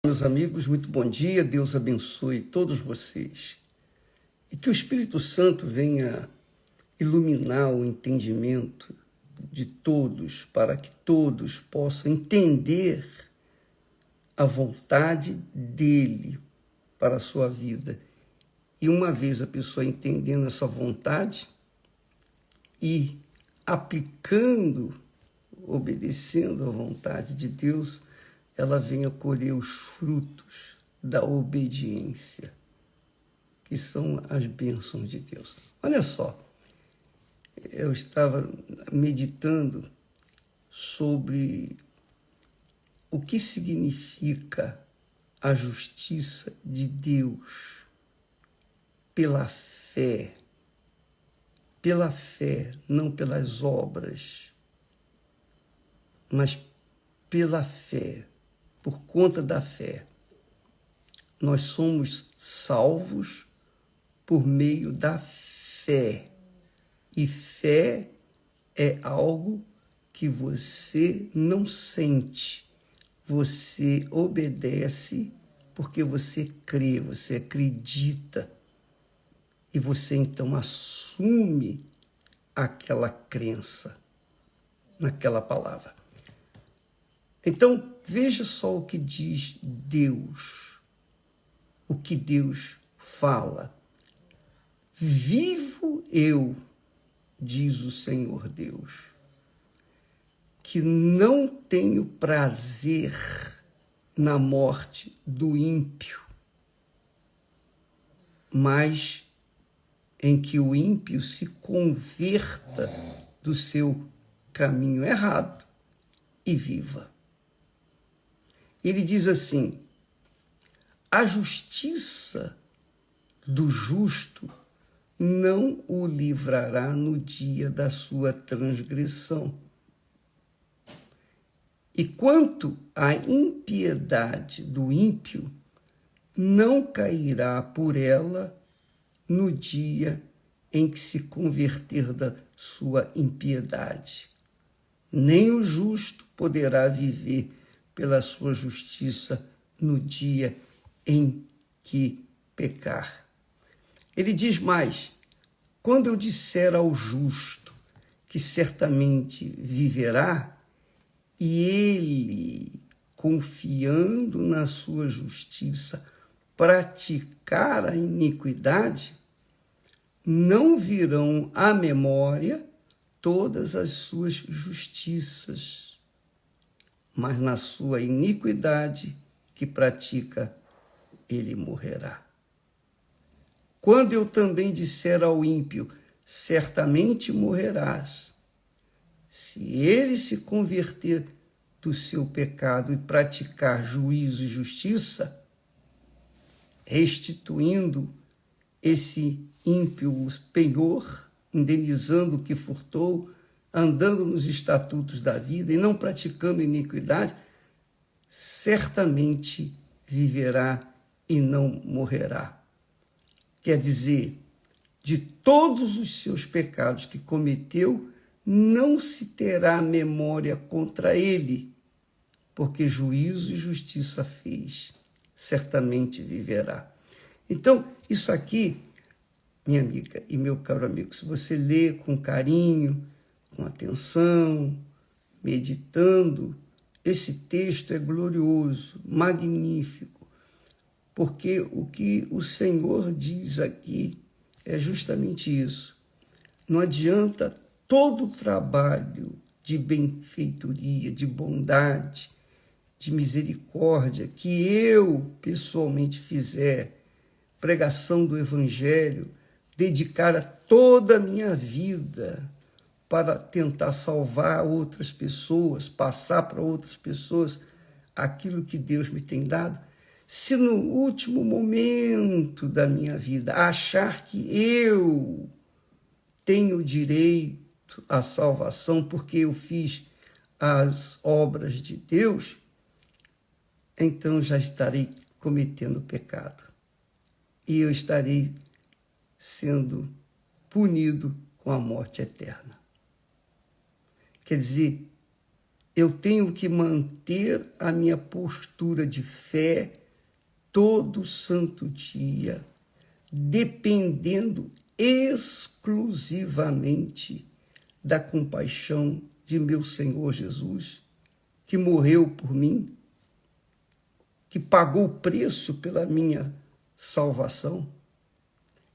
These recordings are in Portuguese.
Meus amigos, muito bom dia, Deus abençoe todos vocês. E que o Espírito Santo venha iluminar o entendimento de todos, para que todos possam entender a vontade dele para a sua vida. E uma vez a pessoa entendendo essa vontade e aplicando, obedecendo à vontade de Deus, ela venha colher os frutos da obediência, que são as bênçãos de Deus. Olha só, eu estava meditando sobre o que significa a justiça de Deus pela fé, não pelas obras, mas pela fé, por conta da fé. Nós somos salvos por meio da fé. E fé é algo que você não sente. Você obedece porque você crê, você acredita. E você então assume aquela crença naquela palavra. Então, veja só o que diz Deus, o que Deus fala. Vivo eu, diz o Senhor Deus, que não tenho prazer na morte do ímpio, mas em que o ímpio se converta do seu caminho errado e viva. Ele diz assim: a justiça do justo não o livrará no dia da sua transgressão. E quanto à impiedade do ímpio, não cairá por ela no dia em que se converter da sua impiedade. Nem o justo poderá viver pela sua justiça no dia em que pecar. Ele diz mais: quando eu disser ao justo que certamente viverá, e ele, confiando na sua justiça, praticar a iniquidade, não virão à memória todas as suas justiças, mas na sua iniquidade que pratica, ele morrerá. Quando eu também disser ao ímpio, certamente morrerás, se ele se converter do seu pecado e praticar juízo e justiça, restituindo esse ímpio o penhor, indenizando o que furtou, andando nos estatutos da vida e não praticando iniquidade, certamente viverá e não morrerá. Quer dizer, de todos os seus pecados que cometeu, não se terá memória contra ele, porque juízo e justiça fez, certamente viverá. Então, isso aqui, minha amiga e meu caro amigo, se você lê com carinho, com atenção, meditando, esse texto é glorioso, magnífico, porque o que o Senhor diz aqui é justamente isso. Não adianta todo o trabalho de benfeitoria, de bondade, de misericórdia que eu pessoalmente fizer, pregação do Evangelho, dedicar toda a minha vida para tentar salvar outras pessoas, passar para outras pessoas aquilo que Deus me tem dado, se no último momento da minha vida achar que eu tenho direito à salvação porque eu fiz as obras de Deus, então já estarei cometendo pecado. E eu estarei sendo punido com a morte eterna. Quer dizer, eu tenho que manter a minha postura de fé todo santo dia, dependendo exclusivamente da compaixão de meu Senhor Jesus, que morreu por mim, que pagou o preço pela minha salvação.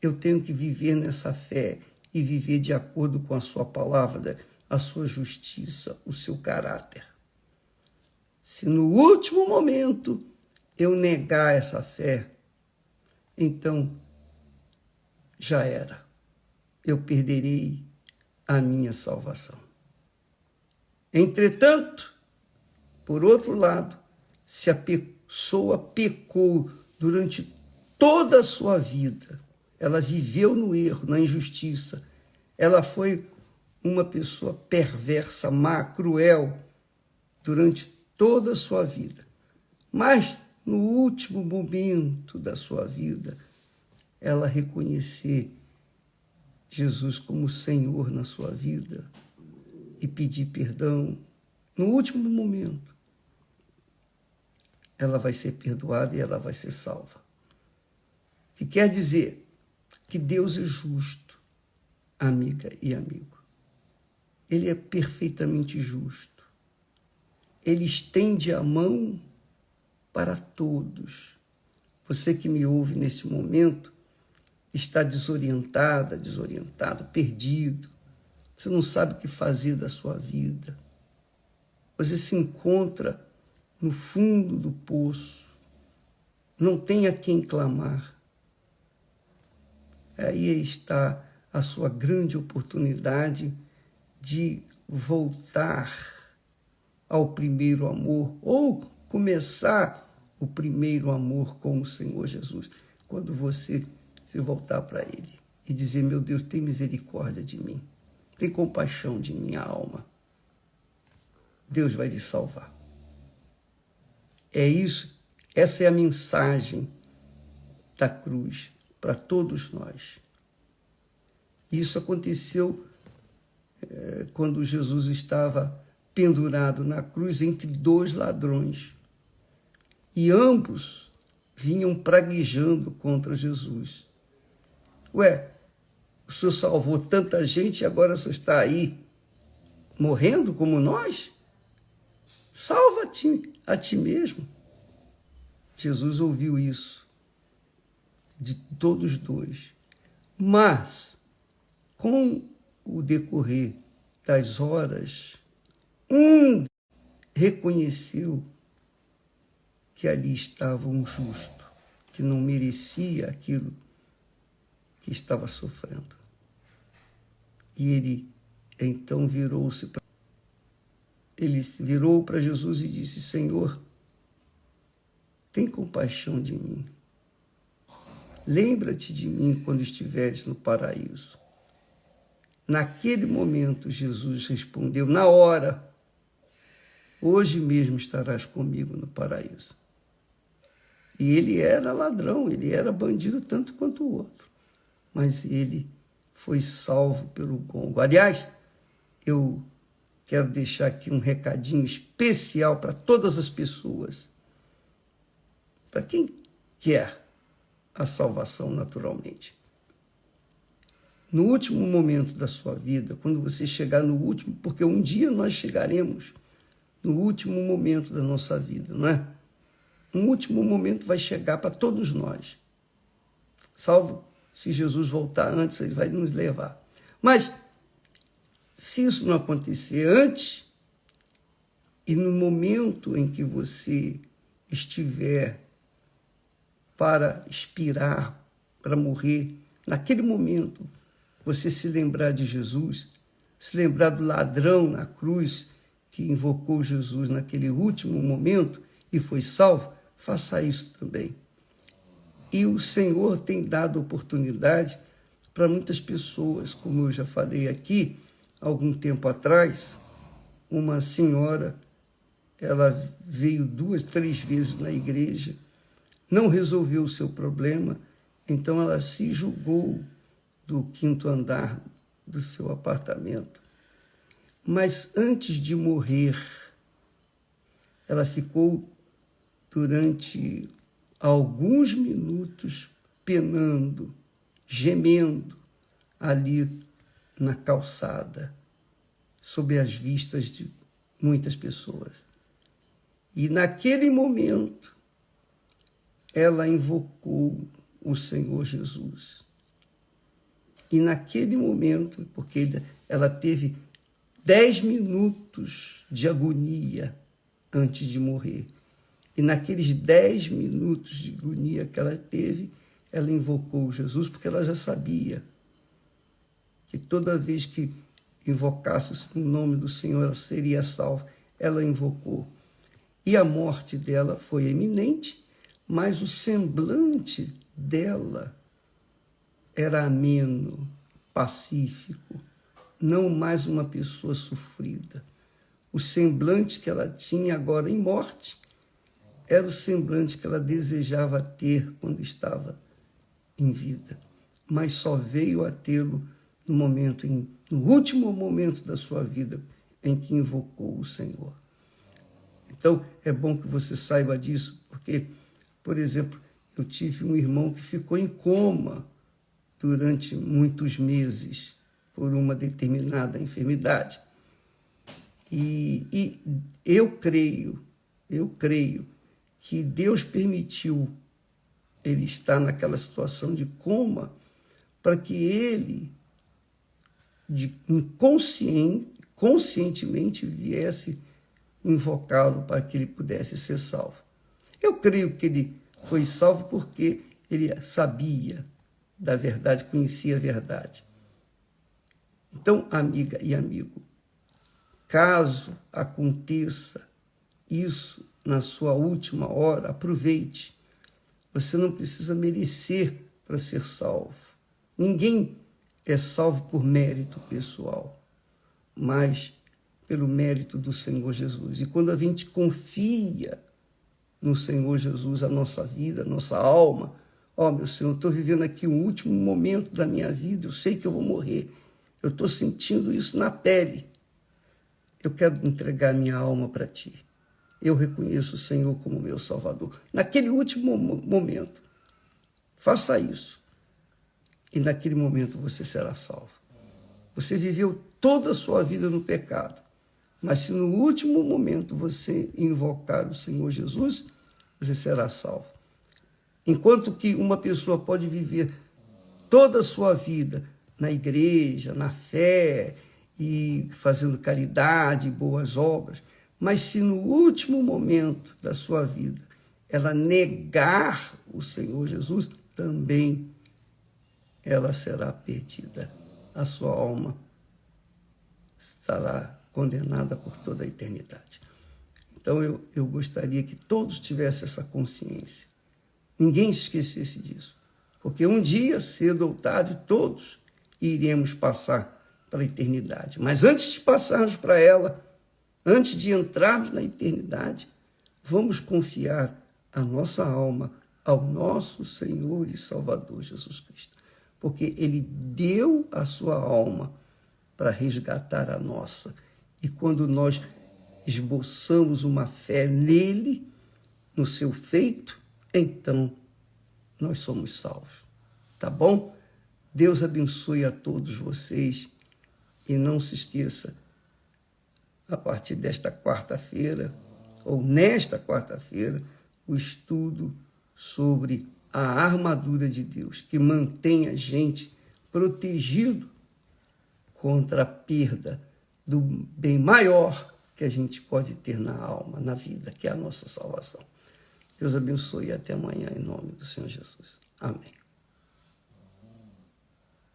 Eu tenho que viver nessa fé e viver de acordo com a sua palavra, a sua justiça, o seu caráter. Se no último momento eu negar essa fé, então já era. Eu perderei a minha salvação. Entretanto, por outro lado, se a pessoa pecou durante toda a sua vida, ela viveu no erro, na injustiça, ela foi uma pessoa perversa, má, cruel, durante toda a sua vida. Mas, no último momento da sua vida, ela reconhecer Jesus como Senhor na sua vida e pedir perdão, no último momento, ela vai ser perdoada e ela vai ser salva. Que quer dizer que Deus é justo, amiga e amigo. Ele é perfeitamente justo. Ele estende a mão para todos. Você que me ouve nesse momento está desorientada, desorientado, perdido. Você não sabe o que fazer da sua vida. Você se encontra no fundo do poço. Não tem a quem clamar. Aí está a sua grande oportunidade de voltar ao primeiro amor ou começar o primeiro amor com o Senhor Jesus. Quando você se voltar para Ele e dizer, meu Deus, tem misericórdia de mim, tem compaixão de minha alma, Deus vai lhe salvar. É isso, essa é a mensagem da cruz para todos nós. Isso aconteceu quando Jesus estava pendurado na cruz entre dois ladrões. E ambos vinham praguejando contra Jesus. Ué, o Senhor salvou tanta gente e agora o Senhor está aí morrendo como nós? Salva-te a ti mesmo. Jesus ouviu isso de todos os dois. Mas, com o decorrer das horas, um reconheceu que ali estava um justo, que não merecia aquilo que estava sofrendo. E ele então virou-se para Jesus e disse, Senhor, tem compaixão de mim. Lembra-te de mim quando estiveres no paraíso. Naquele momento, Jesus respondeu, na hora, hoje mesmo estarás comigo no paraíso. E ele era ladrão, ele era bandido tanto quanto o outro. Mas ele foi salvo pelo gongo. Aliás, eu quero deixar aqui um recadinho especial para todas as pessoas. Para quem quer a salvação naturalmente. No último momento da sua vida, quando você chegar no último, porque um dia nós chegaremos no último momento da nossa vida, não é? Um último momento vai chegar para todos nós. Salvo se Jesus voltar antes, ele vai nos levar. Mas, se isso não acontecer antes, e no momento em que você estiver para expirar, para morrer, naquele momento, você se lembrar de Jesus, se lembrar do ladrão na cruz que invocou Jesus naquele último momento e foi salvo, faça isso também. E o Senhor tem dado oportunidade para muitas pessoas, como eu já falei aqui, algum tempo atrás, uma senhora, ela veio 2, 3 vezes na igreja, não resolveu o seu problema, então ela se jogou do 5º andar do seu apartamento. Mas antes de morrer, ela ficou durante alguns minutos penando, gemendo ali na calçada, sob as vistas de muitas pessoas. E naquele momento, ela invocou o Senhor Jesus. E naquele momento, porque ela teve 10 minutos de agonia antes de morrer. E naqueles 10 minutos de agonia que ela teve, ela invocou Jesus, porque ela já sabia que toda vez que invocasse o nome do Senhor, ela seria salva. Ela invocou. E a morte dela foi iminente, mas o semblante dela era ameno, pacífico, não mais uma pessoa sofrida. O semblante que ela tinha agora em morte era o semblante que ela desejava ter quando estava em vida, mas só veio a tê-lo no último momento da sua vida, em que invocou o Senhor. Então, é bom que você saiba disso, porque, por exemplo, eu tive um irmão que ficou em coma durante muitos meses por uma determinada enfermidade. E eu creio que Deus permitiu ele estar naquela situação de coma para que ele, conscientemente, viesse invocá-lo para que ele pudesse ser salvo. Eu creio que ele foi salvo porque ele sabia da verdade, conhecia a verdade. Então, amiga e amigo, caso aconteça isso na sua última hora, aproveite. Você não precisa merecer para ser salvo. Ninguém é salvo por mérito pessoal, mas pelo mérito do Senhor Jesus. E quando a gente confia no Senhor Jesus, a nossa vida, a nossa alma, meu Senhor, eu estou vivendo aqui o último momento da minha vida, eu sei que eu vou morrer, eu estou sentindo isso na pele. Eu quero entregar minha alma para Ti. Eu reconheço o Senhor como meu Salvador. Naquele último momento, faça isso. E naquele momento você será salvo. Você viveu toda a sua vida no pecado. Mas se no último momento você invocar o Senhor Jesus, você será salvo. Enquanto que uma pessoa pode viver toda a sua vida na igreja, na fé, e fazendo caridade, boas obras, mas se no último momento da sua vida ela negar o Senhor Jesus, também ela será perdida. A sua alma estará condenada por toda a eternidade. Então eu gostaria que todos tivessem essa consciência. Ninguém se esquecesse disso. Porque um dia, cedo ou tarde, todos iremos passar para a eternidade. Mas antes de passarmos para ela, antes de entrarmos na eternidade, vamos confiar a nossa alma ao nosso Senhor e Salvador Jesus Cristo. Porque Ele deu a sua alma para resgatar a nossa. E quando nós esboçamos uma fé nele, no seu feito, então nós somos salvos. Tá bom? Deus abençoe a todos vocês. E não se esqueça, a partir desta quarta-feira, ou nesta quarta-feira, o estudo sobre a armadura de Deus, que mantém a gente protegido contra a perda do bem maior que a gente pode ter na alma, na vida, que é a nossa salvação. Deus abençoe e até amanhã, em nome do Senhor Jesus. Amém.